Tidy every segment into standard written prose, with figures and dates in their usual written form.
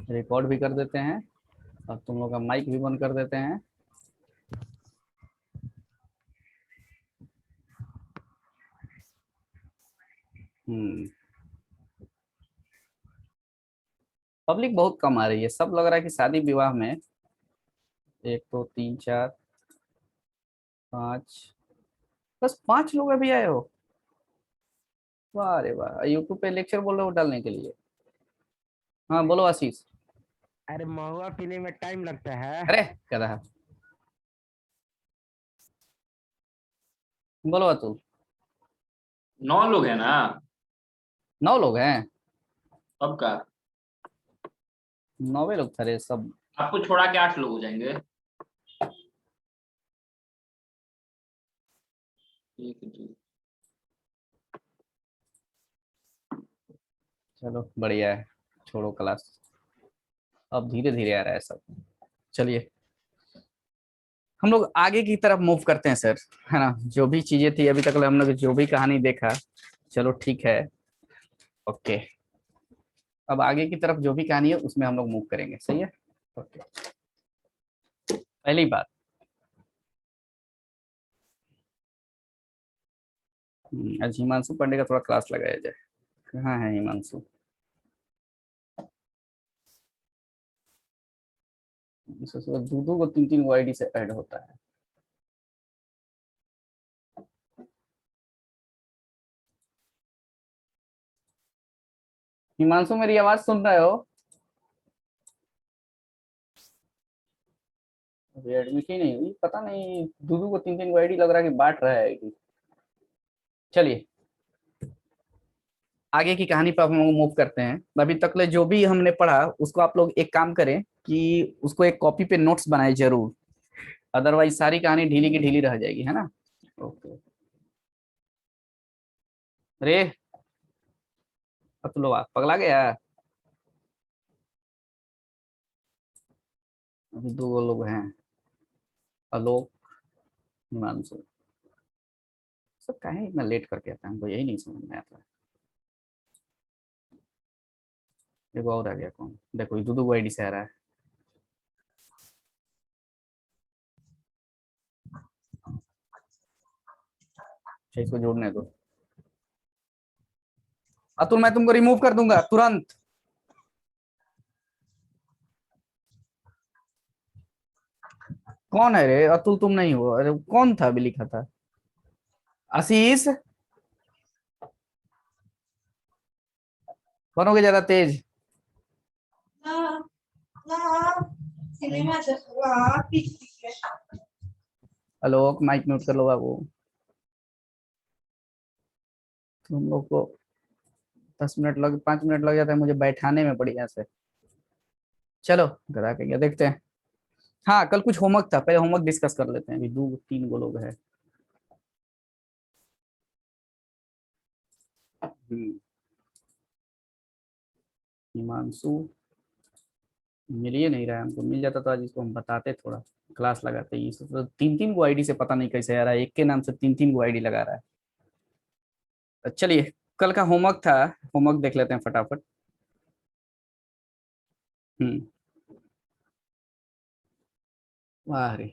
Record भी कर देते हैं और तुम लोग का माइक भी बंद कर देते हैं। हम्म। पब्लिक बहुत कम आ रही है, सब लग रहा है कि शादी विवाह में। एक दो तीन चार पाँच, बस 5 लोग अभी आए हो। वाह अरे वाह, यूट्यूब पे लेक्चर बोल रहे हो डालने के लिए। हाँ बोलो आशीष। अरे महुआ पीने में टाइम लगता है। अरे क्या रहा, बोलो अतुल। 9 लोग हैं ना? 9 लोग हैं। अब का? 9 लोग थे सब। आपको छोड़ा के 8 लोग हो जाएंगे। ठीक है ठीक। चलो बढ़िया है, छोड़ो क्लास, अब धीरे धीरे आ रहा है सब। चलिए हम लोग आगे की तरफ मूव करते हैं सर, है ना। जो भी चीजें थी अभी तक हम लोग जो भी कहानी देखा, चलो ठीक है, ओके। अब आगे की तरफ जो भी कहानी है उसमें हम लोग मूव करेंगे, सही है। ओके। पहली बात, आज हिमांशु पांडे का थोड़ा क्लास लगाया जाए। कहाँ है हिमांशु? दो दो को तीन तीन को आईडी से ऐड होता है। हिमांशु मेरी आवाज सुन रहे हो? अभी एडमिट ही नहीं हुई, पता नहीं दो को तीन तीन को आईडी लग रहा है कि बांट रहा है आईडी। चलिए आगे की कहानी पर हम मूव करते हैं। अभी तक ले जो भी हमने पढ़ा उसको आप लोग एक काम करें कि उसको एक कॉपी पे नोट्स बनाए जरूर, अदरवाइज सारी कहानी ढीली की ढीली रह जाएगी, है ना। ओके। अरे अब तो लो पगला गया। अभी 2 लोग हैं, आलोक, हिमांशु। सब काहे इतना लेट करके आता है, हमको यही नहीं समझ में आता है। देखो और आ गया कौन, देखो दो आईडी से आ रहा है। अच्छा इसको जोड़ने दो। अतुल मैं तुमको रिमूव कर दूंगा तुरंत। कौन है रे अतुल? तुम नहीं हो? अरे कौन था अभी लिखा था? आशीष। कौन हो गया ज्यादा तेज? आलोक माइक म्यूट कर लो बाबू। तुम लोग को 10 मिनट लग 5 मिनट लग जाता है मुझे बैठाने में बढ़िया से। चलो गधा के गया, देखते हैं। हाँ कल कुछ होमवर्क था, पहले होमवर्क डिस्कस कर लेते हैं, अभी 2 3 लोग हैं। हम्म, हिमांशु मिल ही नहीं रहा है हमको, मिल जाता तो आज इसको हम बताते, थोड़ा क्लास लगाते। ये तो 3 3 को आईडी से पता नहीं कैसे आ रहा है, एक के नाम से 3 3 को आईडी लगा रहा है। तो चलिए कल का होमवर्क था, होमवर्क देख लेते हैं फटाफट। हम्म। वाह रे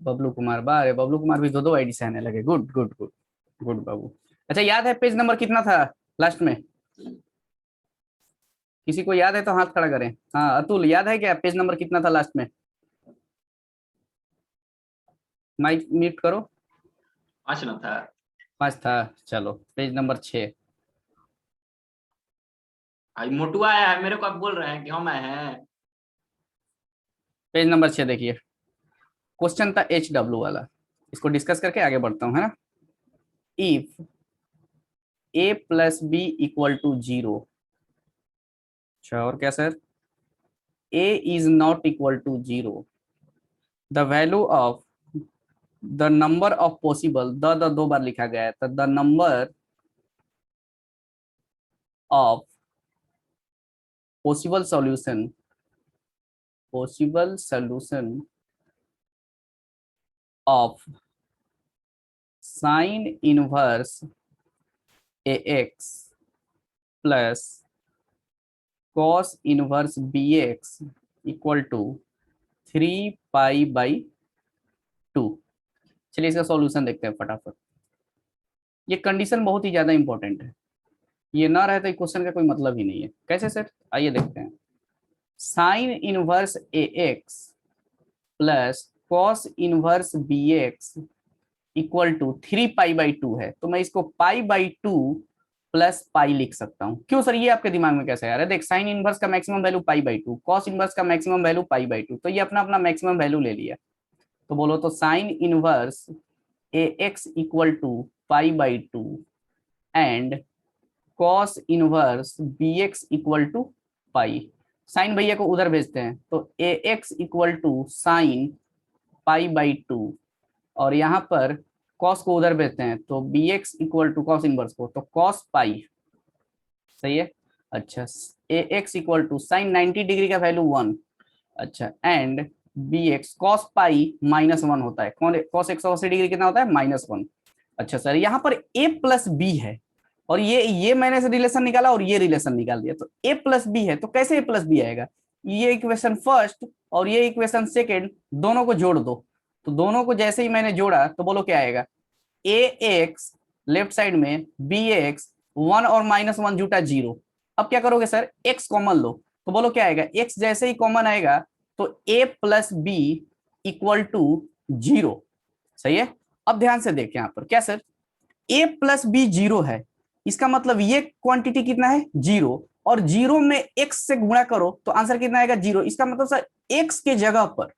बबलू कुमार, वाह रे बबलू कुमार भी दो आईडी से आने लगे, गुड गुड गुड। गुड बाबू। अच्छा याद है पेज नंबर कितना था लास्ट में? किसी को याद है तो हाथ खड़ा करें। हाँ अतुल याद है क्या पेज नंबर कितना था लास्ट में? माइक म्यूट करो। 5 ना था? 5 था। चलो पेज नंबर 6। आज मोटू आया है, मेरे को आप बोल रहे हैं कि हम आए हैं? पेज नंबर 6 देखिए, क्वेश्चन था HW वाला, इसको डिस्कस करके आगे बढ़ता हूँ, है ना। If A+B = 0। अच्छा और क्या sir? A ≠ 0, the value of the number of possible, the 2 बार लिखा गया है, तो the number of possible solution, possible solution of sine inverse AX plus cos inverse B X equal to 3 पाई/2। चलिए इसका सॉल्यूशन देखते हैं फटाफट। ये कंडीशन बहुत ही ज्यादा इंपॉर्टेंट है, ये ना रहे तो क्वेश्चन का कोई मतलब ही नहीं है। कैसे सर, आइए देखते हैं। Sine inverse A X plus cos inverse B X equal to 3 पाई/2 है, तो मैं इसको पाई/2 प्लस पाई लिख सकता हूँ। क्यों सर, ये आपके दिमाग में कैसे आ रहा है? देख, साइन इनवर्स का मैक्सिमम वैल्यू पाई/2, कॉस इनवर्स का मैक्सिमम वैल्यू पाई/2, तो ये अपना अपना मैक्सिमम वैल्यू ले लिया। तो बोलो तो sine inverse A X equal to pi and cos inverse B X equal to pi. Sine भैया को उधर भेजते हैं, तो A X equal to sine pi, और यहाँ पर कॉस को उधर भेजते हैं, तो B X equal to cos inverse को, तो कॉस पाई। सही है। अच्छा, A X equal to sine 90 degree का वैल्यू 1। अच्छा, एंड बी एक्स कॉस पाई -1 होता है। कॉस 180 डिग्री कितना होता है? -1। अच्छा सर, यहाँ पर a प्लस बी है, और ये मैंने से रिलेशन निकाला और ये रिलेशन निकाल दिया, तो a प्लस बी है, तो कैसे a प्लस बी आएगा? ये इक्वेशन फर्स्ट और ये इक्वेशन सेकेंड दोनों को जोड़ दो, तो दोनों को जैसे ही मैंने जोड़ा तो बोलो क्या आएगा? ए एक्स लेफ्ट साइड में, बी एक्स 1 और -1 जुटा 0। अब क्या करोगे सर? x कॉमन लो, तो बोलो क्या आएगा? x जैसे ही कॉमन आएगा तो a plus B equal to 0। सही है। अब ध्यान से देखें यहाँ पर क्या सर, a प्लस बी 0 है, इसका मतलब ये क्वांटिटी कितना है? 0, और 0 में x से गुणा करो तो आंसर कितना आएगा? 0। इसका मतलब सर x के जगह पर,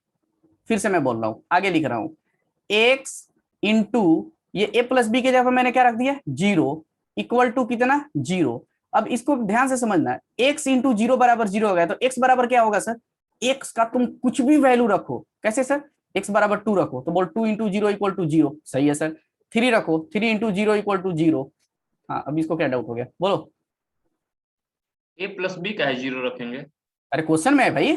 फिर से मैं बोल रहा हूं, आगे लिख रहा हूं, x इंटू ये a प्लस बी के जगह पर मैंने क्या रख दिया? 0 इक्वल टू कितना? 0। अब इसको ध्यान से समझना, x इंटू 0 बराबर 0 हो गया, तो x बराबर क्या होगा सर? x का तुम कुछ भी वैल्यू रखो। कैसे सर? x बराबर 2 रखो, तो बोल 2 इंटू 0 इक्वल टू 0। सही है सर। 3 रखो, 3 इंटू 0 इक्वल टू 0। हाँ, अब इसको क्या डाउट हो गया? बोलो। ए प्लस बी का है 0 रखेंगे? अरे क्वेश्चन में है भाई।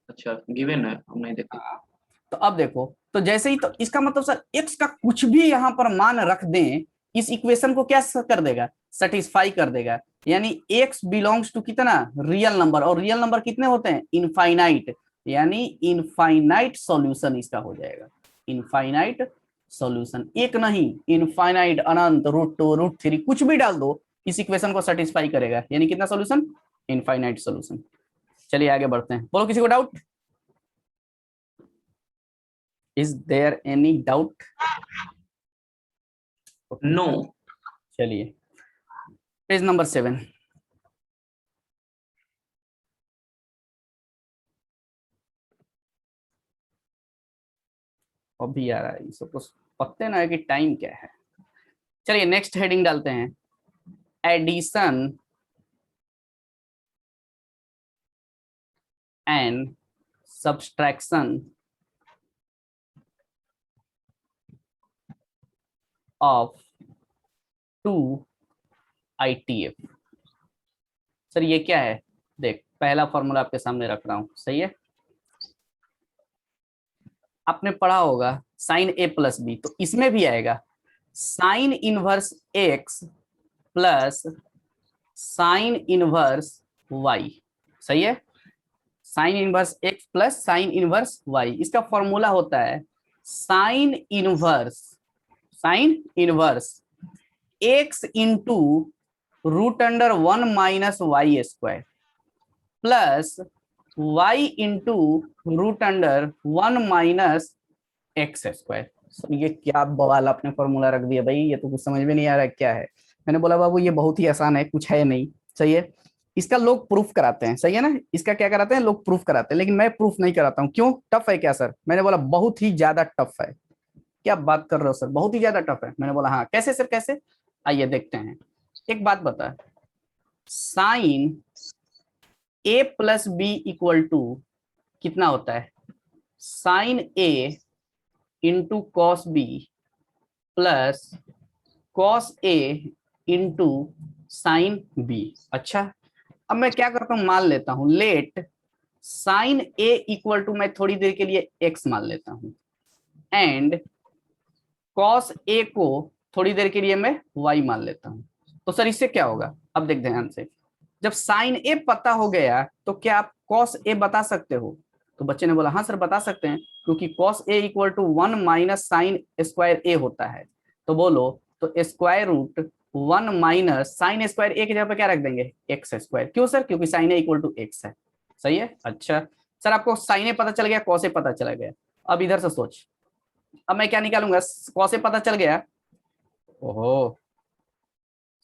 अच्छा, गिवन है, हम नहीं देखे। हाँ, तो अब देखो, तो जैसे ही, तो इसका मतलब सर x का कुछ भी यहाँ पर मान रख दें, इस इक्वेशन को क्या कर देगा? सेटिस्फाई कर देगा। यानी x बिलोंग्स टू कितना? रियल नंबर, और रियल नंबर कितने होते हैं? इनफाइनाइट। यानी इनफाइनाइट सॉल्यूशन इसका हो जाएगा। इनफाइनाइट सॉल्यूशन, एक नहीं, इनफाइनाइट, अनंत, √2 √3 कुछ भी डाल दो, इस इक्वेशन को सेटिस्फाई करेगा। यानी कितना सॉल्यूशन? Infinite solution. चलिए आगे बढ़ते हैं। बोलो किसी को doubt? Is there any doubt? Okay. No. चलिए पेज नंबर 7। अभी आ रहा है, इसको पता ना है कि टाइम क्या है। चलिए नेक्स्ट हेडिंग डालते हैं, addition and subtraction of 2 ITF। Sir ये क्या है? देख, पहला फॉर्मूला आपके सामने रख रहा हूं। सही है। आपने पढ़ा होगा साइन a प्लस बी, तो इसमें भी आएगा sine inverse x plus sine inverse y। सही है। Sine inverse x plus sine inverse y, इसका फॉर्मूला होता है sine inverse x into √1 - y² plus y into √1 - x²। ये क्या बवाल आपने फॉर्मूला रख दिया भाई, ये तो कुछ समझ में नहीं आ रहा है क्या है। मैंने बोला बाबू ये बहुत ही आसान है, कुछ है नहीं। सही है। इसका लोग प्रूफ कराते हैं, सही है ना, इसका क्या कराते हैं? लोग प्रूफ कराते हैं, लेकिन मैं प्रूफ नहीं कराता हूँ। क्यों? टफ है क्या सर? मैंने बोला बहुत ही ज्यादा टफ है। क्या बात कर रहे हो सर, बहुत ही ज्यादा टफ है? मैंने बोला हाँ। कैसे सर, कैसे? आइए देखते हैं। एक बात बता, sine a plus B equal to कितना होता है? Sine a into cos B plus cos a into sine B. अच्छा, अब मैं क्या करता हूं, मान लेता हूं, let sine a equal to, मैं थोड़ी देर के लिए x मान लेता हूं, एंड कॉस a को थोड़ी देर के लिए मैं y मान लेता हूं। तो सर इससे क्या होगा? अब देख ध्यान से, जब साइन ए पता हो गया तो क्या आप कॉस ए बता सकते हो? तो बच्चे ने बोला हाँ सर बता सकते हैं, क्योंकि cos A equal to 1 minus sine square A होता है। तो बोलो, तो square root 1 minus sine square A की जगह पे क्या रख देंगे? X square. क्यों सर? क्योंकि sine A equal to X है। सही है। अच्छा सर, आपको साइन ए पता चल गया, कॉस ए पता चला गया। अब इधर से सोच, अब मैं क्या निकालूंगा? कॉस ए पता चल गया, ओहो,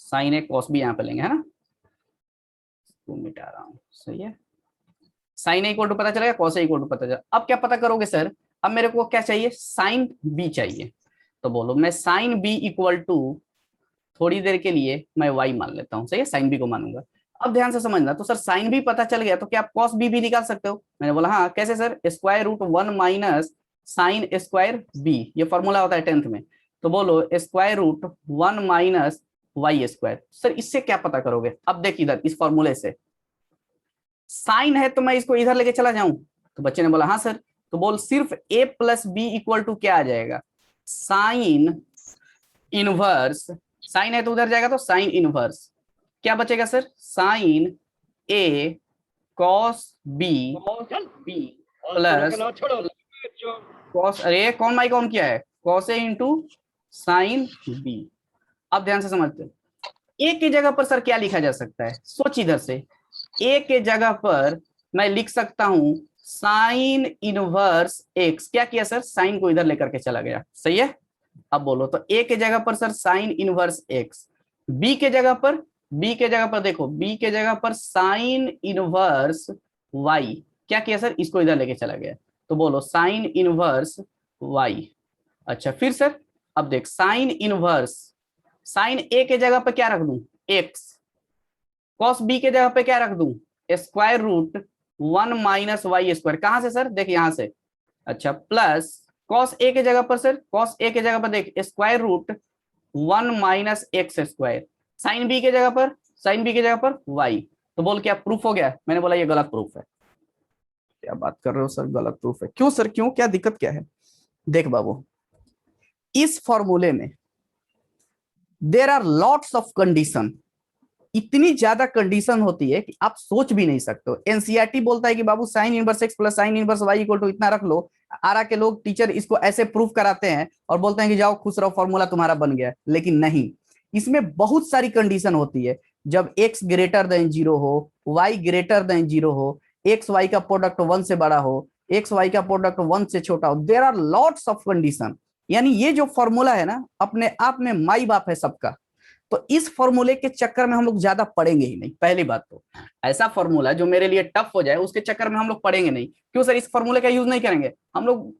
साइन ए कॉस भी यहाँ पे लेंगे, है ना, तो मिटा रहा हूँ। सही है, साइन ए इक्वल टू पता चलेगा, कॉस ए इक्वल टू पता चला। अब क्या पता करोगे सर? अब मेरे को क्या चाहिए? साइन बी चाहिए। तो बोलो, मैं साइन बी इक्वल टू, थोड़ी देर के लिए मैं वाई मान लेता हूँ। सही है, साइन बी को मानूंगा। अब ध्यान से समझना, तो सर साइन बी पता चल गया तो क्या आप कॉस बी भी निकाल सकते हो? मैंने बोला हाँ। कैसे sir? Square root 1 minus sine square B, ये फॉर्मूला होता है 10th में। तो बोलो square root 1 minus Y square. Sir इससे क्या पता करोगे? अब देख इधर, इस फॉर्मूले से साइन है तो मैं इसको इधर लेके चला जाऊं? तो बच्चे ने बोला हाँ सर। तो बोल, सिर्फ a plus B equal to क्या आ जाएगा? Sine inverse. साइन है तो उधर जाएगा, तो साइन इनवर्स क्या बचेगा सर? साइन ए कॉस बी प्लस कॉस, अरे कौन माइक ऑन किया है? Cos A into sine B. अब ध्यान से समझते, ए की जगह पर सर क्या लिखा जा सकता है? सोच इधर से, ए के जगह पर मैं लिख सकता हूं साइन इनवर्स एक्स। क्या किया सर? साइन को इधर लेकर के चला गया। सही है। अब बोलो, तो ए के जगह पर sir sine inverse X, B के जगह पर, बी के जगह पर देखो, बी के जगह पर साइन इनवर्स वाई। क्या किया सर? इसको इधर लेके चला गया। तो बोलो साइन इनवर्स वाई। अच्छा फिर सर, अब देख साइन इनवर्स, साइन ए के जगह पर क्या रख दूं? एक्स। कॉस बी के जगह पे क्या रख दूं? Square root 1 minus Y square. कहां से सर? देख यहां से। अच्छा प्लस कॉस ए के जगह पर सर, कॉस ए के जगह पर देख square root 1 minus X square. Sine B के जगह पर, साइन बी के जगह पर वाई। तो बोल क्या प्रूफ हो गया? मैंने बोला ये गलत प्रूफ है। क्या बात कर रहे हो सर, गलत प्रूफ है? क्यों सर, क्यों, क्या दिक्कत क्या है? देख बाबू, इस फॉर्मूले में there are lots of condition, इतनी ज्यादा कंडीशन होती है कि आप सोच भी नहीं सकते हो। एनसीईआरटी बोलता है कि बाबू sine inverse x plus sine inverse Y equal to इतना रख लो। आरा के लोग टीचर इसको ऐसे प्रूफ कराते हैं और बोलते हैं कि जाओ खुश रहो, फॉर्मूला तुम्हारा बन गया। लेकिन नहीं, इसमें बहुत सारी कंडीशन होती है। जब एक्स ग्रेटर देन जीरो हो, वाई ग्रेटर देन जीरो हो, एक्स वाई का प्रोडक्ट 1 से बड़ा हो, एक्स वाई का प्रोडक्ट 1 से छोटा हो, there are lots of condition. यानी ये जो फॉर्मूला है ना, अपने आप में माई बाप है सबका। तो इस फॉर्मूले के चक्कर में हम लोग ज्यादा पढ़ेंगे ही नहीं। पहली बात तो ऐसा फॉर्मूला जो मेरे लिए टफ हो जाए उसके चक्कर में हम लोग पढ़ेंगे नहीं। क्यों सर? इस फॉर्मूले का यूज नहीं करेंगे हम लोग,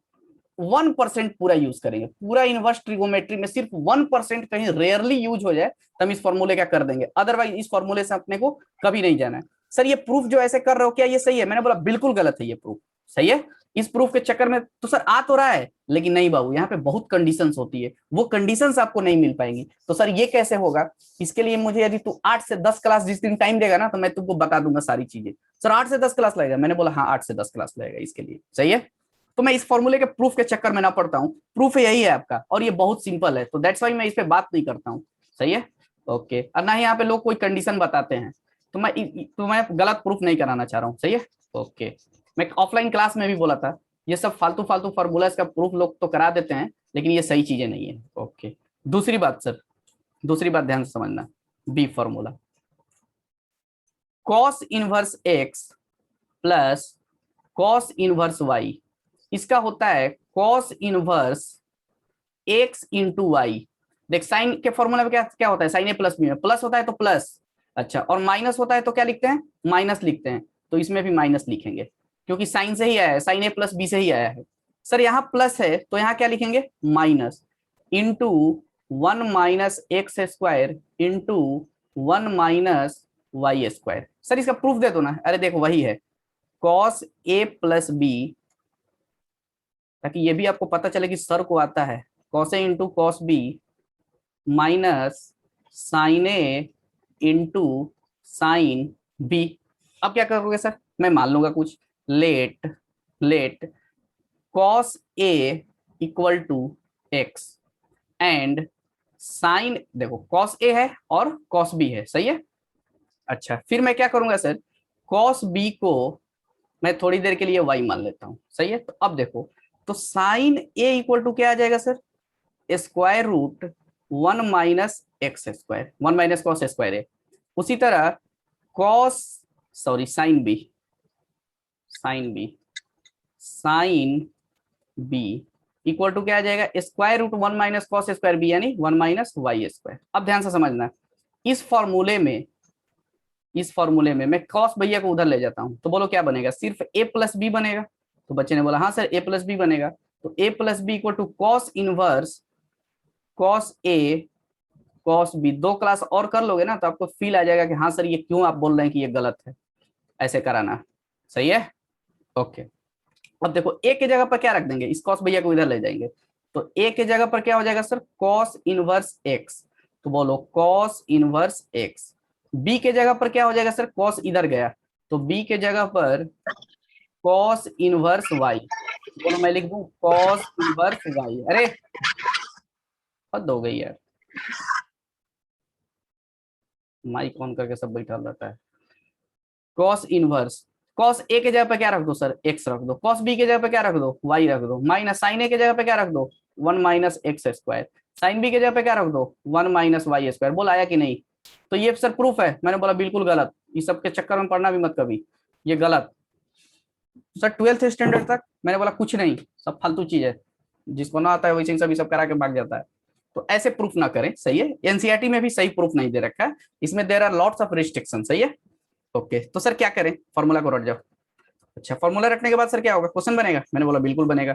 1% पूरा यूज करेंगे। पूरा इनवर्स ट्रिगोमेट्री में सिर्फ 1% कहीं रेयरली यूज हो जाए तो हम इस फॉर्मूले का कर देंगे, अदरवाइज इस फॉर्मूले से अपने को कभी नहीं जाना है। सर ये प्रूफ जो ऐसे कर रहे हो क्या ये सही है? मैंने बोला बिल्कुल गलत है ये प्रूफ। सही है, इस प्रूफ के चक्कर में तो सर आ तो रहा है, लेकिन नहीं बाबू, यहाँ पे बहुत कंडीशंस होती है, वो कंडीशंस आपको नहीं मिल पाएंगी। तो सर ये कैसे होगा? इसके लिए मुझे यदि तू 8 से 10 क्लास जिस दिन टाइम देगा ना, तो मैं तुमको बता दूंगा सारी चीजें। सर 8 से 10 क्लास लगेगा? मैंने बोला हाँ 8 से 10 क्लास लगेगा इसके लिए। सही है, तो मैं इस फॉर्मूले के प्रूफ के चक्कर में ना पड़ता हूँ। प्रूफ यही है आपका, और ये बहुत सिंपल है, तो दैट्स वाई मैं इस पे बात नहीं करता हूँ। सही है, ओके। और ना ही यहाँ पे लोग कोई कंडीशन बताते हैं, तो मैं गलत प्रूफ नहीं कराना चाह रहा हूँ। सही है, ओके। मैं ऑफलाइन क्लास में भी बोला था, ये सब फालतू फालतू फार्मूला का प्रूफ लोग तो करा देते हैं, लेकिन ये सही चीजें नहीं है। ओके, दूसरी बात सर, दूसरी बात ध्यान से समझना, B formula, cos inverse x plus cos inverse Y, इसका होता है cos inverse X into Y. देख साइन के फॉर्मूला में क्या क्या होता है? साइन ए प्लस बी में प्लस होता है तो प्लस, अच्छा, और माइनस होता है तो क्या लिखते हैं? माइनस लिखते हैं। तो इसमें भी माइनस लिखेंगे, क्योंकि साइन से ही आया है, साइन ए प्लस बी से ही आया है। सर यहाँ प्लस है तो यहाँ क्या लिखेंगे? Minus into 1 minus X square into 1 minus Y square. Sir इसका प्रूफ दे दो ना। अरे देखो वही है, कॉस ए प्लस बी, ताकि ये भी आपको पता चले कि सर को आता है, cos A into cos B minus sine A into sine B. अब क्या करोगे सर? मैं मान लूंगा कुछ, let cos A equal to X and sine, देखो कॉस ए है और कॉस बी है। सही है, अच्छा फिर मैं क्या करूंगा सर, कॉस बी को मैं थोड़ी देर के लिए वाई मान लेता हूँ, सही है। तो अब देखो, तो साइन ए इक्वल टू क्या आ जाएगा sir, square root 1 - x², 1 - cos² है। उसी तरह cos, sorry sine B, sine B equal to क्या आ जाएगा, स्क्वायर रूट 1 - cos² यानी 1 - y²। अब ध्यान से समझना, इस फॉर्मूले में मैं कॉस भैया को उधर ले जाता हूं, तो बोलो क्या बनेगा, सिर्फ a प्लस बी बनेगा। तो बच्चे ने बोला हाँ सर a प्लस बी बनेगा, तो a plus B equal to cos inverse cos A cos B. 2 class और कर लोगे ना तो आपको फील आ जाएगा कि हाँ सर ये क्यों आप बोल रहे हैं कि ये गलत है, ऐसे कराना, सही है। ओके, अब देखो ए के जगह पर क्या रख देंगे, इस कॉस भैया को इधर ले जाएंगे, तो ए के जगह पर क्या हो जाएगा सर, कॉस इनवर्स एक्स। तो बोलो कॉस इनवर्स एक्स। बी के जगह पर क्या हो जाएगा सर, कॉस इधर गया, तो बी के जगह पर कॉस इनवर्स वाई। बोलो मैं लिख दूं कॉस इनवर्स वाई। अरे हद हो गई यार, माइक ऑन करके सब बैठा रहता है। कॉस इनवर्स, कॉस ए के जगह पे क्या रख दो सर, एक्स रख दो। कॉस बी के जगह पे क्या रख दो, वाई रख दो। माइनस साइन ए के जगह पे क्या रख दो, 1 - x²। साइन बी के जगह पे क्या रख दो, 1 - y²। बोल आया कि नहीं। तो ये सर प्रूफ है, मैंने बोला बिल्कुल गलत, इस सब के चक्कर में पढ़ना भी मत कभी, ये गलत। सर 12th स्टैंडर्ड तक मैंने बोला कुछ नहीं, सब फालतू चीज है, जिसको ना आता है वही सब सब करा के भाग जाता है। तो ऐसे प्रूफ ना करें, सही है। एनसीईआरटी में भी सही प्रूफ नहीं दे रखा है, इसमें there are lots of restriction, सही है। ओके तो सर क्या करें, फॉर्मूला को रट जाओ। अच्छा फॉर्मूला रखने के बाद सर क्या होगा, क्वेश्चन बनेगा। मैंने बोला बिल्कुल बनेगा।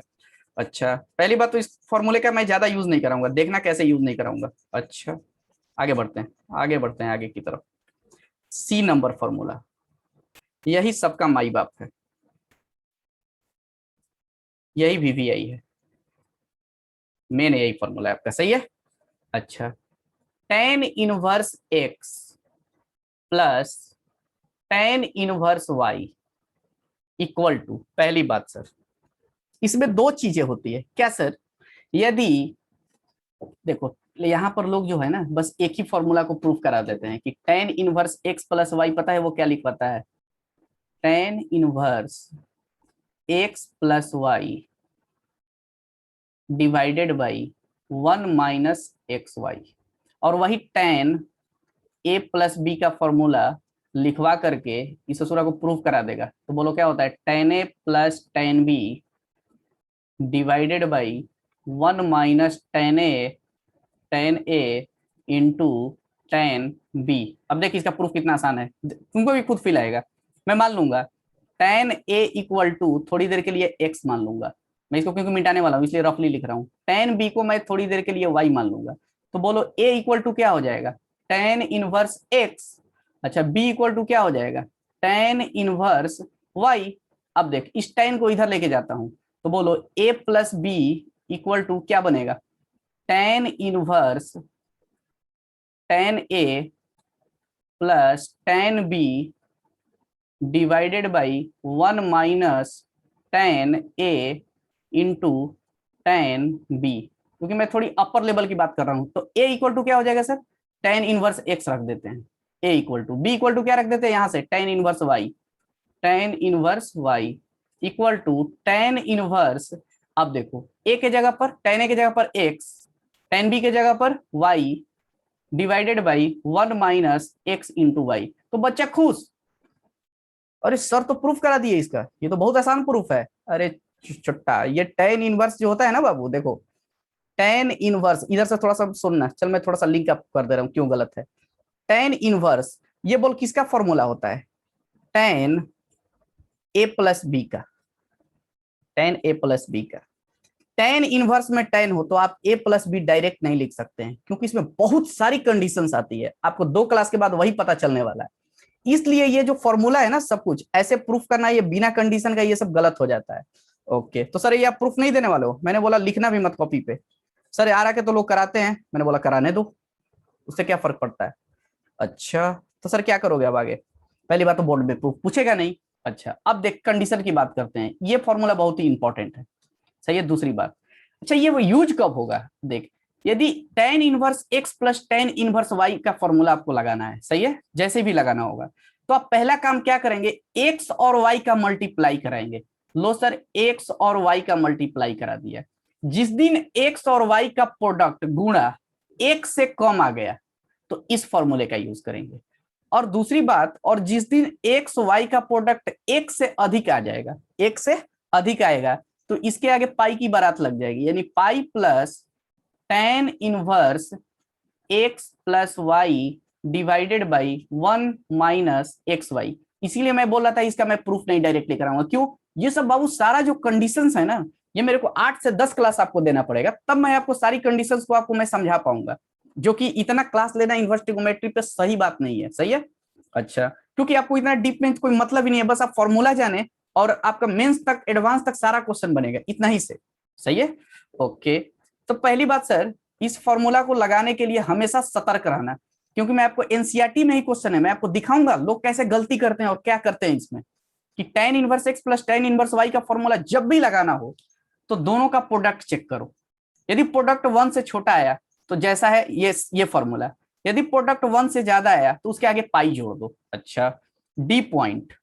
अच्छा पहली बात तो इस फॉर्मूले का मैं ज्यादा यूज नहीं कराऊंगा, देखना कैसे यूज नहीं कराऊंगा। अच्छा आगे बढ़ते हैं, आगे की तरफ। सी नंबर फॉर्मूला, यही सबका माई बाप है, यही वीवीआई है, मेन यही फॉर्मूला है आपका, सही है। अच्छा tan inverse x plus tan inverse Y equal to, पहली बात सर इसमें दो चीजें होती है क्या सर, यदि देखो यहाँ पर लोग जो है ना बस एक ही फॉर्मूला को प्रूफ करा देते हैं कि tan inverse x plus Y, पता है वो क्या लिख पाता है, tan inverse x plus Y divided by 1 - x²। और वही tan a प्लस बी का फॉर्मूला लिखवा करके इस सूत्र को प्रूफ करा देगा। तो बोलो क्या होता है, tan a plus tan b divided by 1 - tan a into tan b। अब देख इसका प्रूफ कितना आसान है, तुमको भी खुद फील आएगा। मैं मान लूंगा tan a इक्वल टू, थोड़ी देर के लिए x मान लूंगा, मैं इसको क्योंकि मिटाने वाला हूँ इसलिए रफली लिख रहा हूँ। tan b को मैं थोड़ी देर के लिए y मान लूंगा। तो बोलो a इक्वल टू क्या हो जाएगा, tan इनवर्स x। अच्छा b इक्वल टू क्या हो जाएगा, tan इनवर्स y। अब देख इस tan को इधर लेके जाता हूँ, तो बोलो a plus B equal to क्या बनेगा, tan inverse tan a plus tan b divided by 1 - tan a into tan b। क्योंकि मैं थोड़ी अपर लेवल की बात कर रहा हूं, तो a इक्वल टू क्या हो जाएगा सर, tan इनवर्स x रख देते हैं, a equal to, b equal to क्या रख देते हैं यहां से, tan inverse y, tan inverse y equal to tan inverse. अब देखो a के जगह पर, tan a के जगह पर x, tan b के जगह पर y divided by 1 - x into y. तो बच्चा खुश, अरे सर तो प्रूफ करा दिए इसका, ये तो बहुत आसान प्रूफ है। अरे चुट्टा, ये tan इनवर्स जो होता है ना बाबू, देखो tan इनवर्स, इधर से थोड़ा सा सुनना, चल मैं थोड़ा सा लिंक अप कर दे रहा हूँ क्यों गलत है। tan इनवर्स ये बोल किसका फॉर्मूला होता है, tan a प्लस बी का, tan a प्लस बी का। tan इनवर्स में tan हो तो आप a प्लस बी डायरेक्ट नहीं लिख सकते हैं, क्योंकि इसमें बहुत सारी कंडीशंस आती है, आपको 2 क्लास के बाद वही पता चलने वाला है। इसलिए ये जो फॉर्मूला है ना, सब कुछ ऐसे प्रूफ करना, ये बिना कंडीशन का ये सब गलत हो जाता है। ओके तो सर ये आप प्रूफ नहीं देने वाले हो, मैंने बोला लिखना भी मत कॉपी पे। सर आ रहा के तो लोग कराते हैं, मैंने बोला कराने दो, उससे क्या फर्क पड़ता है। अच्छा तो सर क्या करोगे अब आगे, पहली बात तो बोर्ड में प्रूफ पूछेगा नहीं। अच्छा अब देख कंडीशन की बात करते हैं, ये फॉर्मूला बहुत ही इंपॉर्टेंट है, सही है। दूसरी बात, अच्छा ये वो यूज कब होगा, देख यदि tan inverse x plus tan inverse y का फॉर्मूला आपको लगाना है, सही है, जैसे भी लगाना होगा, तो आप पहला काम क्या करेंगे, x और y का मल्टीप्लाई कराएंगे। लो सर, x और y का मल्टीप्लाई करा दिया। जिस दिन x और y का प्रोडक्ट गुणा x से कम आ गया तो इस फॉर्मूले का यूज करेंगे। और दूसरी बात, और जिस दिन x y का प्रोडक्ट x से अधिक आ जाएगा, x से अधिक आएगा, तो इसके आगे पाई की बारात लग जाएगी, यानी pi plus tan inverse x plus Y divided by 1 minus x y. इसीलिए मैं बोल रहा था इसका मैं प्रूफ नहीं डायरेक्टली कराऊंगा। क्यों? ये सब बाबू सारा जो कंडीशंस है ना, ये मेरे को 8 से 10 क्लास आपको देना पड़ेगा, तब मैं आपको सारी कंडीशंस को आपको मैं समझा पाऊंगा, जो कि इतना क्लास लेना इनवर्स ट्रिगोनोमेट्री पे सही बात नहीं है। सही है? अच्छा, क्योंकि आपको इतना डीप में कोई मतलब ही नहीं है, बस आप फॉर्मूला जाने और आपका मेंस तक एडवांस तक सारा क्वेश्चन बनेगा इतना ही से। सही है? ओके, तो पहली बात सर, इस फॉर्मूला को लगाने के लिए हमेशा सतर्क रहना, क्योंकि मैं आपको एनसीईआरटी में ही क्वेश्चन है, मैं आपको दिखाऊंगा लोग कैसे गलती करते हैं और क्या करते हैं इसमें, कि tan inverse x plus tan inverse y का फॉर्मूला जब भी लगाना हो तो दोनों का प्रोडक्ट चेक करो। यदि प्रोडक्ट 1 से छोटा आया तो जैसा है ये फॉर्मूला, यदि प्रोडक्ट 1 से ज्यादा आया तो उसके आगे पाई जोड़ दो। अच्छा, डी पॉइंट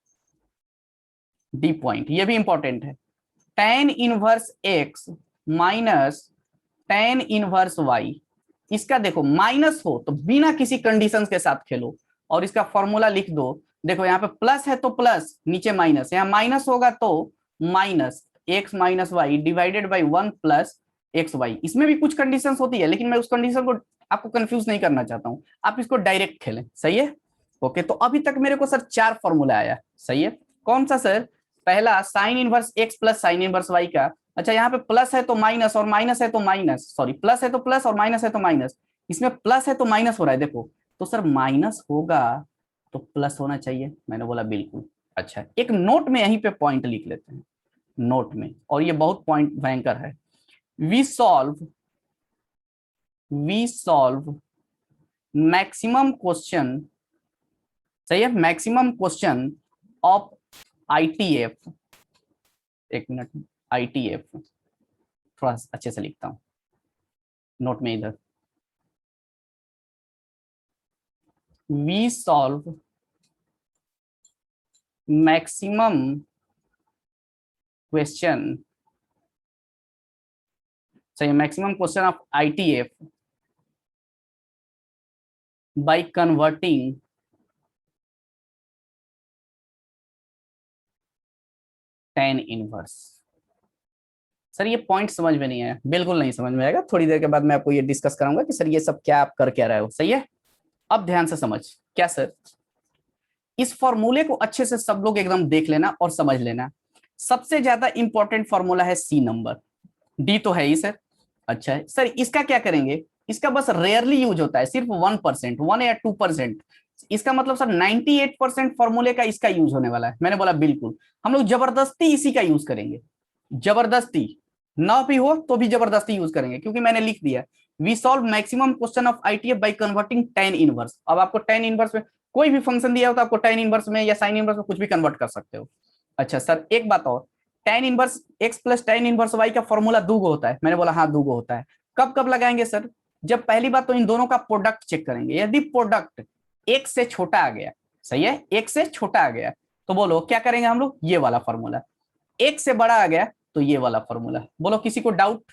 ये भी इंपॉर्टेंट है, tan inverse x minus tan inverse y, इसका देखो माइनस हो तो बिना किसी कंडीशन के साथ खेलो और इसका फॉर्मूला लिख दो। देखो यहाँ पे प्लस है तो प्लस, नीचे माइनस, यहाँ माइनस होगा तो minus x minus y divided by 1 plus x y. इसमें भी कुछ कंडीशंस होती है, लेकिन मैं उस कंडीशन को आपको कंफ्यूज नहीं करना चाहता हूँ, आप इसको डायरेक्ट खेलें। सही है? ओके, तो अभी तक मेरे को सर 4 फॉर्मूला आया। सही है? कौन सा सर? पहला sine inverse x plus sine inverse y का। अच्छा, यहाँ पे प्लस है तो माइनस और माइनस है तो माइनस, सॉरी प्लस है तो प्लस और माइनस है तो माइनस, इसमें प्लस है तो माइनस हो रहा है। देखो तो सर माइनस होगा तो प्लस होना चाहिए, मैंने बोला बिल्कुल। अच्छा, एक नोट में यहीं पे पॉइंट लिख लेते हैं, नोट में, और ये बहुत पॉइंट भयंकर है। वी सॉल्व मैक्सिमम क्वेश्चन, सही है, मैक्सिमम क्वेश्चन ऑफ आईटीएफ, एक मिनट, आईटीएफ थोड़ा अच्छे से लिखता हूं नोट में इधर, वी सॉल्व मैक्सिमम क्वेश्चन, सही, maximum question of ITF by converting tan inverse. Sir ये पॉइंट समझ में नहीं आया, बिल्कुल नहीं समझ में आएगा, थोड़ी देर के बाद मैं आपको ये डिस्कस कराऊंगा कि सर ये सब क्या आप कर क्या रहे हो। सही है? अब ध्यान से समझ, क्या सर, इस फॉर्मूले को अच्छे से सब लोग एकदम देख लेना और समझ लेना। सबसे ज्यादा इंपॉर्टेंट फॉर्मूला है सी नंबर, डी तो है ही सर। अच्छा है सर, इसका क्या करेंगे, इसका बस रेयरली यूज होता है, सिर्फ 1%, 1 या 2%। इसका मतलब सर 98% फॉर्मूले का इसका यूज होने वाला है। मैंने बोला बिल्कुल, हम लोग जबरदस्ती इसी का यूज करेंगे, जबरदस्ती ना भी हो तो भी जबरदस्ती यूज करेंगे, क्योंकि मैंने लिख दिया we solve maximum question of ITF by converting tan inverse. अब आपको tan इनवर्स में कोई भी फंक्शन दिया हो तो आपको tan इनवर्स में या साइन इनवर्स में कुछ भी कन्वर्ट कर सकते हो। अच्छा सर, एक बात और, tan inverse x plus tan inverse y का फॉर्मूला दूगो होता है। मैंने बोला हाँ दूगो होता है। कब कब लगाएंगे सर? जब पहली बात तो इन दोनों का प्रोडक्ट चेक करेंगे, यदि प्रोडक्ट x से छोटा आ गया, सही है, x से छोटा आ गया, तो बोलो क्या करेंगे हम लोग, ये वाला फॉर्मूला। x से बड़ा आ गया तो ये वाला फॉर्मूला। बोलो किसी को डाउट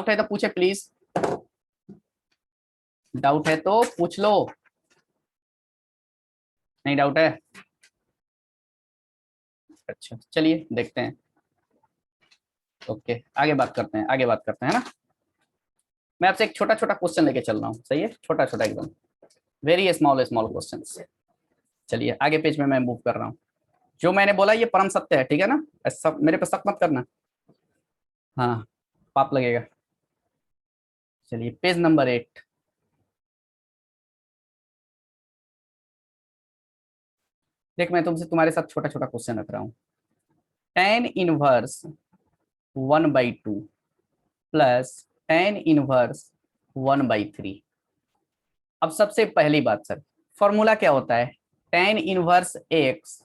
है तो पूछे प्लीज, डाउट है तो पूछ लो, नहीं डाउट है? अच्छा चलिए देखते हैं। ओके, आगे बात करते हैं, आगे बात करते हैं ना। मैं आपसे एक छोटा छोटा क्वेश्चन लेके चल रहा हूँ, सही है, छोटा छोटा एकदम, वेरी स्मॉल स्मॉल क्वेश्चन। चलिए आगे पेज में मैं मूव कर रहा हूँ। जो मैंने बोला ये परम सत्य है, ठीक है ना, ऐसा मेरे पे शक मत करना, हाँ पाप लगेगा। चलिए पेज नंबर 8, देख मैं तुमसे तुम्हारे साथ छोटा छोटा क्वेश्चन रख रहा हूँ। tan inverse 1/2 plus tan inverse 1/3। अब सबसे पहली बात सर, फॉर्मूला क्या होता है, tan inverse x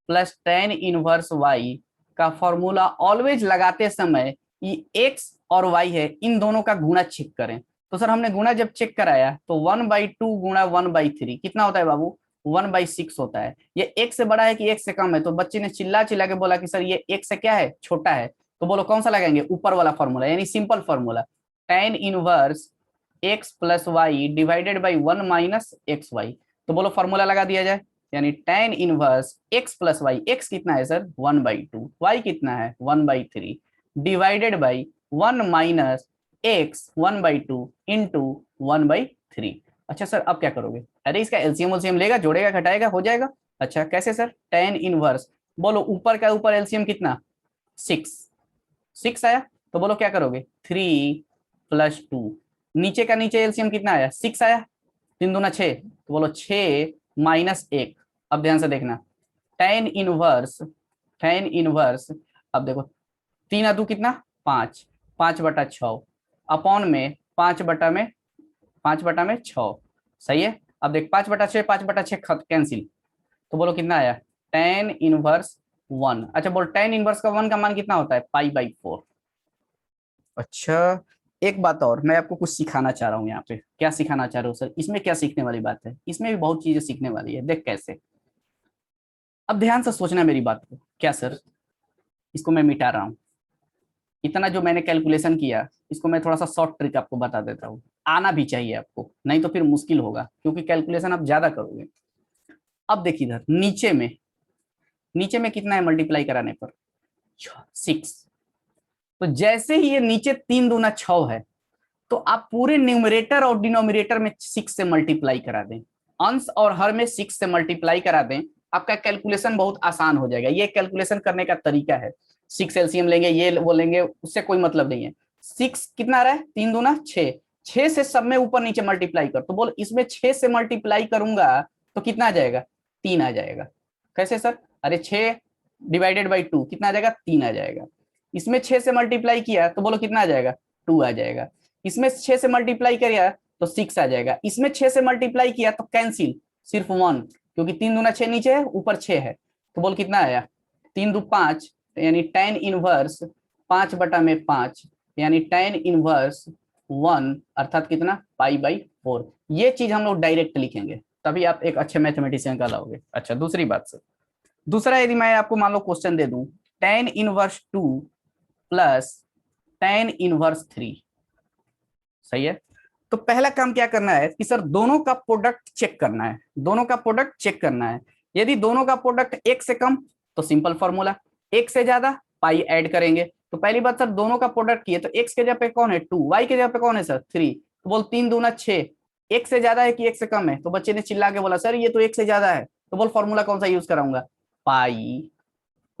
plus tan inverse y का फॉर्मूला ऑलवेज लगाते समय ये एक्स और वाई है, इन दोनों का गुणा चेक करें। तो सर हमने गुणा जब चेक कराया तो 1/2 गुणा 1/3 कितना होता है बाबू? 1/6 होता है। ये एक से बड़ा है कि एक से कम है? तो बच्चे ने चिल्ला चिल्ला के बोला कि सर ये एक से क्या है, छोटा है। तो बोलो कौन सा लगाएंगे? ऊपर वाला फॉर्मूला, यानी simple formula, tan inverse x plus Y divided by 1 minus x y. तो बोलो फॉर्मूला लगा दिया जाए, यानी tan inverse x plus y, x कितना है सर? 1/2, y कितना है? 1/3 divided by 1 minus x 1/2 into 1/3। अच्छा सर अब क्या करोगे? अरे इसका एलसीएम उलसीएम लेगा, जोड़ेगा घटाएगा, हो जाएगा। अच्छा कैसे सर? tan इनवर्स, बोलो ऊपर का ऊपर एलसीएम कितना? 6 आया। तो बोलो क्या करोगे? 3+2, नीचे का नीचे एलसीएम कितना आया? 6 आया, 3 दूना 6, तो बोलो 6 माइनस 1। अब ध्यान से देखना, tan इनवर्स, अब देखो 3 आ 2 कितना? 5, 5/6 अपॉन में 5/6। सही है। अब देख 5/6, 5/6 कैंसिल, तो बोलो कितना आया? tan inverse 1। अच्छा बोल tan इनवर्स का 1 का मान कितना होता है? पाई/4। अच्छा एक बात और, मैं आपको कुछ सिखाना चाह रहा हूँ यहाँ पे। क्या सिखाना चाह रहे हो सर? इसमें क्या सीखने वाली बात है? इसमें भी बहुत चीजें सीखने वाली है, देख कैसे। अब ध्यान से सोचना मेरी बात को। क्या सर? इसको मैं मिटा रहा हूँ। इतना जो मैंने कैलकुलेशन किया, इसको मैं थोड़ा सा शॉर्ट ट्रिक आपको बता देता हूँ। आना भी चाहिए आपको, नहीं तो फिर मुश्किल होगा, क्योंकि कैलकुलेशन आप ज्यादा करोगे। अब देखिए इधर नीचे में कितना है मल्टीप्लाई कराने पर? 6। तो जैसे ही ये नीचे 3 दूना 6 है, तो आप पूरे न्यूमरेटर और डिनोमिनेटर में 6 से मल्टीप्लाई करा दें, अंश और हर में 6 से मल्टीप्लाई करा दें, आपका कैलकुलेशन बहुत आसान हो जाएगा। ये कैलकुलेशन करने का तरीका है। 6 एलसीएम लेंगे, ये वो लेंगे, उससे कोई मतलब नहीं है। 6 कितना आ रहा है? 3 दूना 6, 6 से सब में ऊपर नीचे मल्टीप्लाई कर। तो बोल इसमें 6 से मल्टीप्लाई करूंगा तो कितना आ जाएगा? 3 आ जाएगा। कैसे सर? अरे 6 डिवाइडेड बाई 2 कितना आ जाएगा? 3 आ जाएगा। इसमें 6 से मल्टीप्लाई किया तो बोलो कितना आ जाएगा? 2 आ जाएगा। इसमें 6 से मल्टीप्लाई किया तो 6 आ जाएगा। इसमें 6 से मल्टीप्लाई किया तो कैंसिल, सिर्फ 1, क्योंकि 3 दूना 6 नीचे है, ऊपर 6 है। तो बोल कितना आया? 3 दू 5, यानी tan इनवर्स 5/5, यानी tan इनवर्स 1 अर्थात कितना? पाई/4। ये चीज हम लोग डायरेक्ट लिखेंगे, तभी आप एक अच्छे मैथमेटिशियन कहलाओगे। अच्छा दूसरी बात से, दूसरा यदि मैं आपको मान लो क्वेश्चन दे दूं, tan inverse 2 plus tan inverse 3। सही है। तो पहला काम क्या करना है कि सर दोनों का प्रोडक्ट चेक करना है, दोनों का प्रोडक्ट चेक करना है। यदि दोनों का प्रोडक्ट एक से कम तो सिंपल फॉर्मूला, एक से ज्यादा पाई ऐड करेंगे। तो पहली बात सर दोनों का प्रोडक्ट किए तो एक्स के जगह पे कौन है? 2, वाई के जगह पे कौन है सर? 3। तो बोल 3 दूना 6, एक से ज्यादा है कि एक से कम है? तो बच्चे ने चिल्ला के बोला सर ये तो एक से ज्यादा है। तो बोल फॉर्मूला कौन सा यूज कराऊंगा? Pi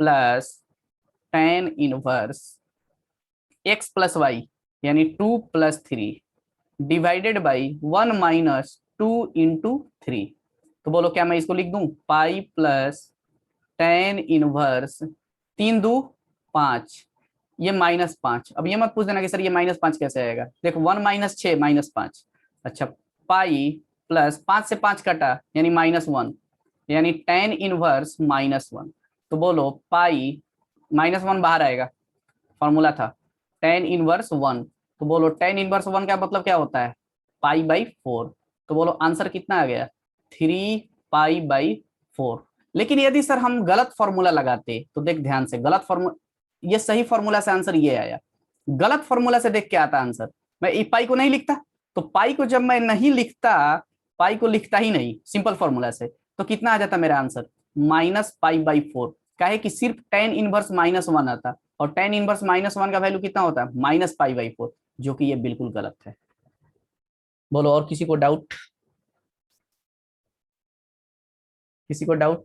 plus tan inverse x plus y, यानी 2+3 डिवाइडेड बाई 1 माइनस 2 × 3। तो बोलो क्या मैं इसको लिख दूं? पाई प्लस tan इनवर्स 3 दू 5, ये -5। अब ये मत पूछ देना कि सर ये -5 कैसे आएगा। देखो 1 माइनस 6 -5। अच्छा पाई प्लस 5 से 5 कटा, यानी -1, यानी tan इनवर्स -1। तो बोलो पाई -1 बाहर आएगा, फॉर्मूला था tan इनवर्स 1। तो बोलो tan इनवर्स 1 का मतलब क्या होता है? पाई/4। तो बोलो आंसर कितना आ गया? 3 पाई/4। लेकिन यदि सर हम गलत फॉर्मूला लगाते तो देख ध्यान से, गलत फॉर्मूला, ये सही फॉर्मूला से आंसर ये आया, गलत फॉर्मूला से देख के आता आंसर। मैं पाई को नहीं लिखता, तो पाई को जब मैं नहीं लिखता, पाई को लिखता ही नहीं सिंपल फॉर्मूला से, तो कितना आ जाता मेरा आंसर? -पाई/4। काहे कि सिर्फ tan इनवर्स -1 आता, और tan इनवर्स -1 का वैल्यू कितना होता है? -पाई/4, जो कि ये बिल्कुल गलत है। बोलो और किसी को डाउट? किसी को डाउट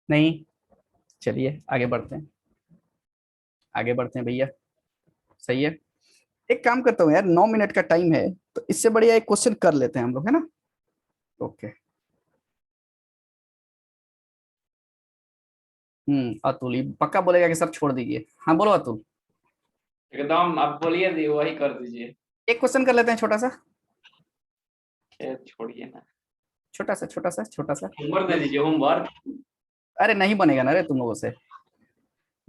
नहीं? चलिए आगे बढ़ते हैं, आगे बढ़ते हैं भैया। सही है। एक काम करता हूँ यार, 9 मिनट का टाइम है, तो इससे बढ़िया एक क्वेश्चन कर लेते हैं हम लोग, है ना? ओके। अतुल ये पक्का बोलेगा कि सर छोड़ दीजिए। हाँ बोलो अतुल। एकदम आप बोलिए दी वही कर दीजिए। एक क्वेश्चन कर लेते हैं छोटा सा, छोड़िए ना, छोटा सा छोटा सा छोटा सा। होमवर्क दे दीजिए होमवर्क। अरे नहीं बनेगा ना रे तुम लोगों से।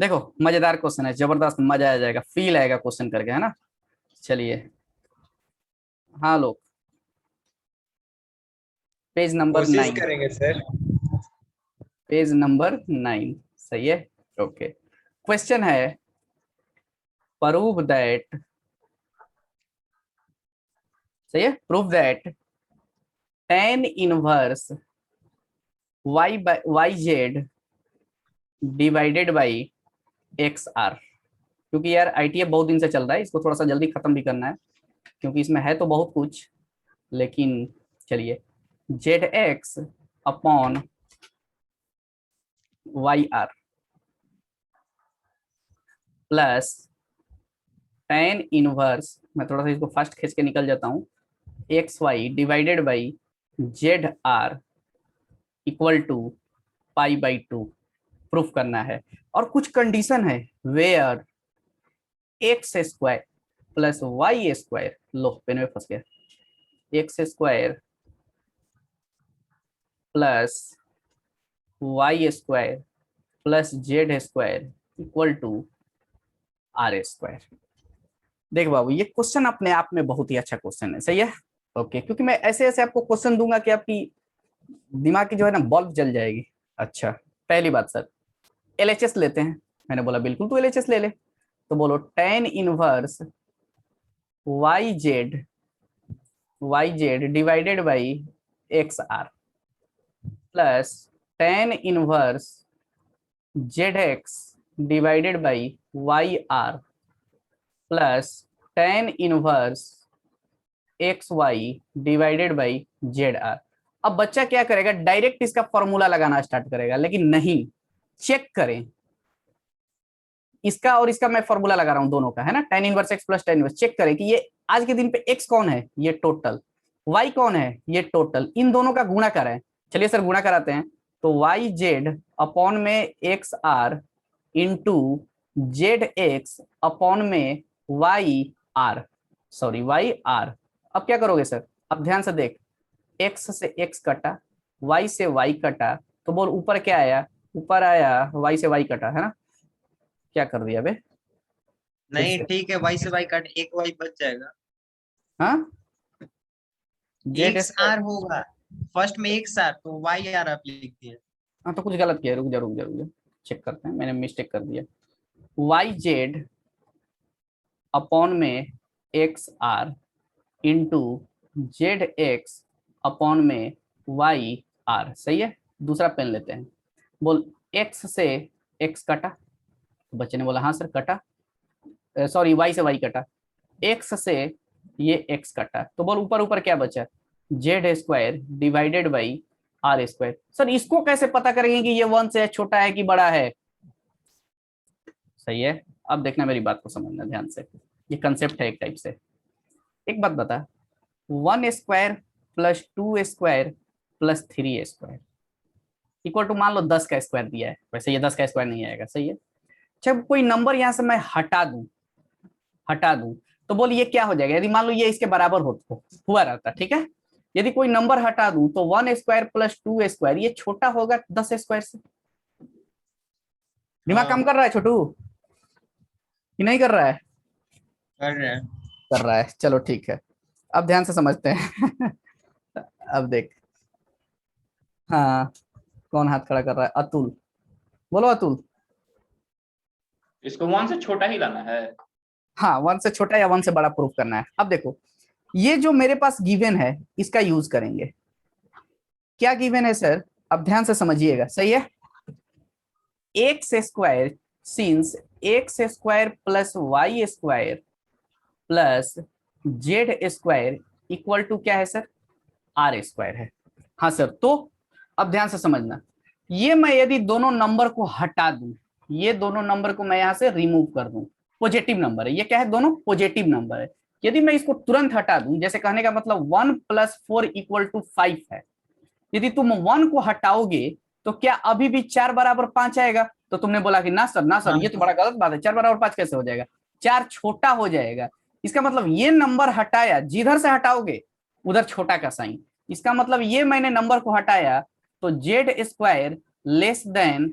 देखो मजेदार क्वेश्चन है, जबरदस्त, मजा आ जाएगा, फील आएगा क्वेश्चन करके, है ना। चलिए, हाँ लोग, पेज नंबर कोशिश 9, करेंगे सर। पेज नंबर 9, सही है। ओके, क्वेश्चन है, प्रूव दैट, सही है, prove that tan inverse y z divided by x r. क्योंकि यार आईटीएफ बहुत दिन से चल रहा है, इसको थोड़ा सा जल्दी खत्म भी करना है, क्योंकि इसमें है तो बहुत कुछ, लेकिन चलिए, z x upon y r plus tan inverse, मैं थोड़ा सा इसको फास्ट खींच के निकल जाता हूँ, x y divided by z r equal to pi by 2 proof करना है। और कुछ कंडीशन है, where x square plus y square, लो पेन में फंस गया, x square plus y square plus z square equal to r square. देख बाबू, ये क्वेश्चन अपने आप में बहुत ही अच्छा क्वेश्चन है, सही है। ओके, क्योंकि मैं ऐसे ऐसे आपको क्वेश्चन दूंगा कि आपकी दिमाग की जो है ना बल्ब जल जाएगी। अच्छा, पहली बात सर, एलएचएस लेते हैं। मैंने बोला बिल्कुल तू एलएचएस ले ले, तो बोलो tan inverse y z divided by x r plus tan inverse z x divided by y r plus tan inverse x y divided by z r. अब बच्चा क्या करेगा, डायरेक्ट इसका फॉर्मूला लगाना स्टार्ट करेगा, लेकिन नहीं, चेक करें, इसका और इसका मैं फॉर्मूला लगा रहा हूं दोनों का, है ना, tan inverse x plus tan inverse. Check करें कि ये आज के दिन पे x कौन है, ये टोटल, y कौन है, ये टोटल, इन दोनों का गुणा करें। चलिए सर गुणा कराते हैं, तो वाई जेड अपॉन में x are into Z x upon में Y R, sorry Y R. अब क्या करोगे सर, अब ध्यान से देख, x से x कटा, y से y कटा, तो बोल ऊपर क्या आया, ऊपर आया y से y कटा, है ना। क्या कर दिया बे, नहीं ठीक है, वाई से वाई काट, एक वाई बच जाएगा। हाँ, जेड एक्स स्क्वायर, आर होगा, फर्स्ट में एक्स आर तो वाई आर आप लिख दिए। हाँ तो कुछ गलत किया, रुक जा, चेक करते हैं, मैंने मिस्टेक कर दिया। वाई जेड अपॉन में x are into Z x upon में वाई आर, सही है। दूसरा पेन लेते हैं, बोल एक्स से एक्स कटा, बच्चे ने बोला हाँ सर कटा, सॉरी वाई से वाई कटा, एक्स से ये एक्स कटा, तो बोल ऊपर ऊपर क्या बचा, z square divided by r square. Sir इसको कैसे पता करेंगे कि ये 1 से छोटा है कि बड़ा है, सही है। अब देखना, मेरी बात को समझना ध्यान से, ये कंसेप्ट है एक टाइप से। एक बात बता, 1 square plus 2 square plus 3 square equal to, मान लो 10 का स्क्वायर दिया है, वैसे ये 10 का स्क्वायर नहीं आएगा, सही है। जब कोई नंबर यहाँ से मैं हटा दूं तो बोल ये क्या हो जाएगा, यदि मान लो ये इसके बराबर हुआ रहता, ठीक है, यदि कोई नंबर हटा दूं तो 1 स्क्वायर प्लस 2 स्क्वायर ये छोटा होगा 10 स्क्वायर से। दिमाग काम कर रहा है छोटू कि नहीं कर रहा है, कर रहे हैं। कर रहा है, चलो ठीक है। अब ध्यान से समझते हैं अब देख, हाँ, कौन हाथ खड़ा कर रहा है, अतुल, बोलो अतुल। इसको 1 से छोटा ही लाना है। हाँ, 1 से छोटा या 1 से बड़ा प्रूफ करना है। अब देखो, ये जो मेरे पास गिवन है इसका यूज करेंगे। क्या गिवन है सर, अब ध्यान से समझिएगा, सही है। X square, since x square plus y square plus z square equal to क्या है सर, आर स्क्वायर है। हाँ सर, तो अब ध्यान से समझना, ये मैं यदि दोनों नंबर को हटा दूं, ये दोनों नंबर को मैं यहां से रिमूव कर दूं, पॉजिटिव नंबर है, ये क्या है, दोनों पॉजिटिव नंबर है। यदि मैं इसको तुरंत हटा दूं, जैसे कहने का मतलब 1 + 4 = 5 है, यदि तुम 1 को हटाओगे तो क्या अभी भी 4 = 5 आएगा, तो तुमने बोला कि ना सर ये तो बड़ा गलत बात है, 4 = 5 कैसे हो जाएगा, 4 छोटा हो जाएगा। इसका मतलब ये नंबर हटाया, जिधर से हटाओगे उधर छोटा का साइन, इसका मतलब ये मैंने नंबर को हटाया तो z square less than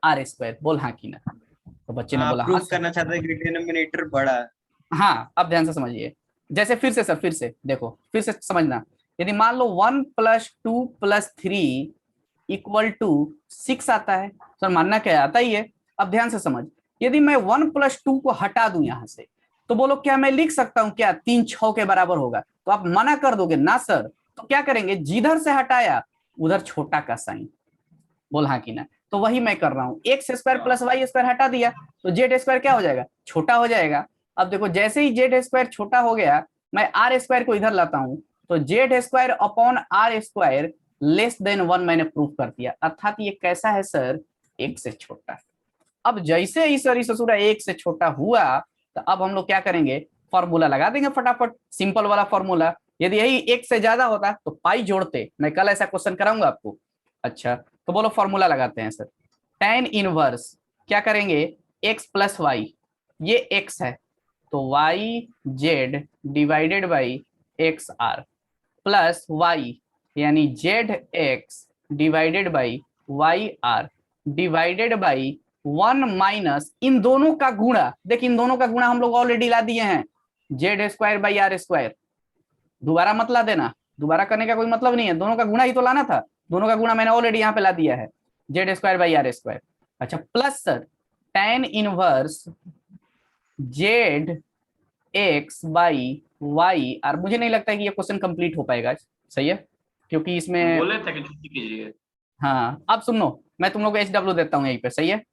r square, बोल हाँ कि ना। तो बच्चे ने बोला हाँ प्रूव सर। करना चाहता है कि डिनोमिनेटर बड़ा है। हाँ अब ध्यान से समझिए, जैसे फिर से सर, फिर से देखो, फिर से समझना। यदि मान लो 1 + 2 + 3 = 6 आता है, सर मानना क्या आता ही है। अब ध्यान से समझ, यदि मैं 1 + 2 को हटा दूं यहां से, तो बोलो क्या मैं लिख सकता हूं क्या 3 6 के बराबर होगा? तो आप मना कर दोगे ना सर, तो क्या करेंगे, जिधर से हटाया उधर छोटा का साइन, बोल हाँ कि ना। तो वही मैं कर रहा हूँ, x² + y² हटा दिया तो z² क्या हो जाएगा, छोटा हो जाएगा। अब देखो जैसे ही z² छोटा हो गया, मैं r² को इधर लाता हूँ, तो z² / r² <1 मैंने प्रूफ कर दिया, अर्थात ये कैसा है सर, 1 से छोटा। अब जैसे ही सर ससुरा 1 से छोटा हुआ, तो अब हम लोग क्या करेंगे, फॉर्मूला लगा देंगे फटाफट, सिंपल वाला फॉर्मूला। यदि यही 1 से ज्यादा होता तो पाई जोड़ते, मैं कल ऐसा क्वेश्चन कराऊंगा आपको। अच्छा तो बोलो फॉर्मूला लगाते हैं सर, tan इनवर्स क्या करेंगे, x + y, ये x है तो yz / xr प्लस y यानी zx / yr डिवाइडेड बाई 1 - इन दोनों का गुणा। देखिए इन दोनों का गुणा हम लोग ऑलरेडी ला दिए हैं, z² / r²। दोबारा मत ला देना, दोबारा करने का कोई मतलब नहीं है, दोनों का गुणा ही तो लाना था। दोनों का गुणा मैंने ऑलरेडी यहाँ पे ला दिया है, z² / r²। अच्छा plus sir tan inverse zx / yr। मुझे नहीं लगता है कि ये क्वेश्चन कंप्लीट हो पाएगा, सही है, क्योंकि इसमें बोले थे कि छुट्टी कीजिए। हाँ अब सुनो, मैं तुम लोग को HW देता हूँ यहीं पे, सही है।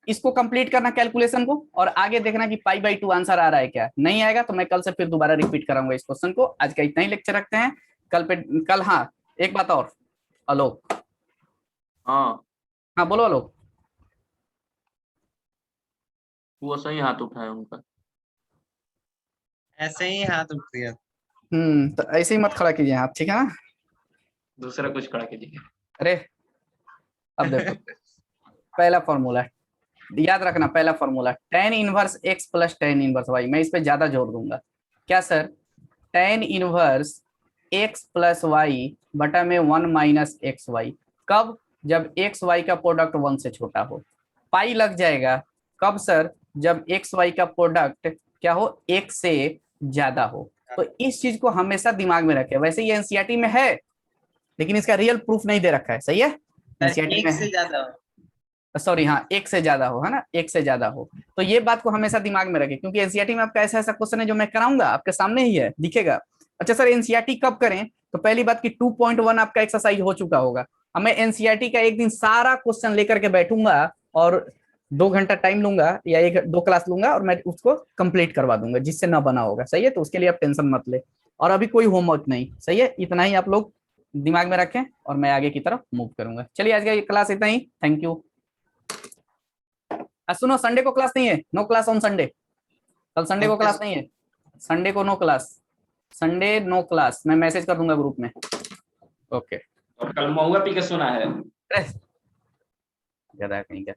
इसको कंप्लीट करना कैलकुलेशन को, और आगे देखना कि π/2 आंसर आ रहा है क्या, नहीं आएगा तो मैं कल से फिर दोबारा रिपीट कराऊंगा इस क्वेश्चन को। आज का इतना ही लेक्चर रखते हैं, कल पे कल। हाँ एक बात और, आलोक। हाँ हाँ बोलो आलोक। वो सही हाथ उठाए उनका। ऐसे ही हाथ उठ दिया। तो ऐसे ही मत खड़ा कीजिए हाथ, ठीक है ना। दूसरा कुछ खड़ा कीजिए। अरे अब देखो, पहला फॉर्मूला याद रखना, पहला formula tan inverse x + tan inverse y। मैं इस पे ज्यादा जोर दूंगा, क्या sir, tan inverse x + y बटा में 1 - xy। कब, जब x y का प्रोडक्ट 1 से छोटा हो। पाई लग जाएगा कब सर, जब x y का प्रोडक्ट क्या हो, 1 से ज्यादा हो। तो इस चीज को हमेशा दिमाग में रखें। वैसे ये एनसीईआरटी में है, लेकिन इसका रियल प्रूफ नहीं दे रखा है, सही है, एनसीईआरटी एक में से है। ज्यादा। सॉरी हाँ, 1 से ज्यादा हो, है ना, 1 से ज्यादा हो। तो ये बात को हमेशा दिमाग में रखें, क्योंकि एनसीईआरटी में आपका ऐसा ऐसा क्वेश्चन है जो मैं कराऊंगा, आपके सामने ही है, दिखेगा। अच्छा सर एनसीईआरटी कब करें, तो पहली बात की 2.1 आपका एक्सरसाइज हो चुका होगा। अब मैं एनसीईआरटी का एक दिन सारा क्वेश्चन लेकर के बैठूंगा और 2 घंटा टाइम लूंगा या 1-2 क्लास लूंगा और मैं उसको कंप्लीट करवा दूंगा, जिससे ना बना होगा, सही है। तो उसके लिए आप टेंशन मत ले, और अभी कोई होमवर्क नहीं, सही है। इतना ही आप लोग दिमाग में रखें और मैं आगे की तरफ मूव करूंगा। चलिए आज का ये क्लास इतना ही, थैंक यू। सुनो संडे को क्लास नहीं है, नो क्लास ऑन संडे। कल संडे को ओके क्लास नहीं है, संडे को no class, Sunday no class. मैं मैसेज कर दूंगा ग्रुप में। ओके और कल महुआ पी के सुना है। ज्यादा कहीं का